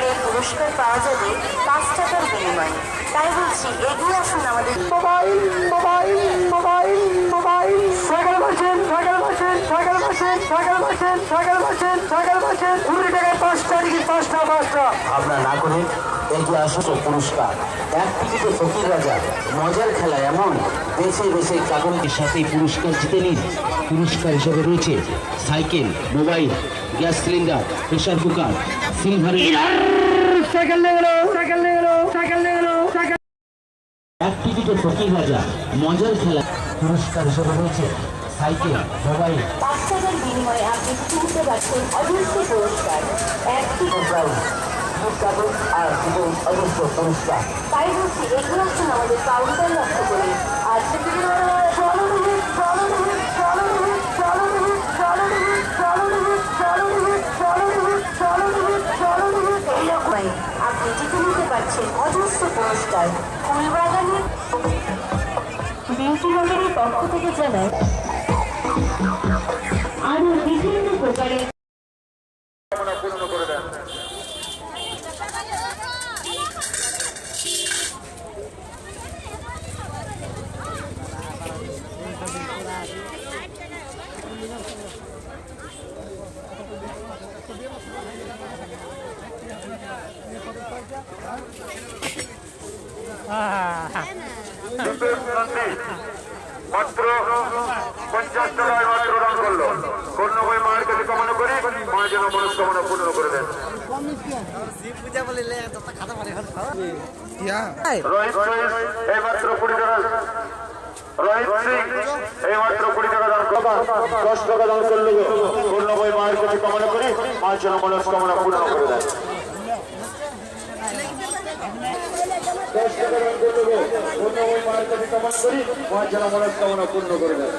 এই পুরস্কার পাওয়া যাবে 5 টাকার বিনিময়ে। তাই বলছি এগিয়ে আসুন আমাদের। Mobile mobile mobile mobile cycle machine cycle machine cycle machine cycle machine cycle machine cycle machine 20 টাকায় 5টা টিকিট 5টা। আপনার না করে এগিয়ে আসুন পুরস্কার। এক টিকিটে ফকির রাজা মজার খেলা এমন বেছে বেছে কাগজের সাথে পুরস্কার জিতে নিন। পুরস্কার হিসেবে রয়েছে cycle, mobile, gas cylinder, pressure cooker, সিলভারের সাইকেল নিয়ে গেল সাইকেল নিয়ে গেল সাইকেল নিয়ে গেল সাইকেল। এক টিকিটে ফকির রাজা মজার খেলা পুরস্কার হিসেবে রয়েছে সাইকেল, মোবাইল, 5 টাকার বিনিময়ে আপনি কিনতে পারছেন অজস্র পুরস্কার। এক টিকিট আর অজস্র পুরস্কার। তাই বলছি এগিয়ে আসুন আমাদের কাউন্টার লক্ষ্য করে। আর আপনি জিতে নিতে পারছেন অজস্র পুরস্কার। ফুলবাগানের বিউটি বাগানের পক্ষ থেকে জানায় আরো বিভিন্ন প্রকারের মাত্র 50 টাকায় মাত্র দান করলো। করুণাময় মায়ের কাছে কামনা করি মা যেন মনস্কামনা পূর্ণ করে দেন। রোহিত এই মাত্র 20 টাকা, রোহিত সিং এই মাত্র 20 টাকা দান করলো। 10 টাকা দান করলো। করুণাময় মায়ের কাছে কামনা করি মা যেন মনস্কামনা পূর্ণ করে দেন। 10 টাকা দান করলো। করুণাময় মায়ের কাছে কামনা করি মা যেন মনস্কামনা পূর্ণ করে দেন।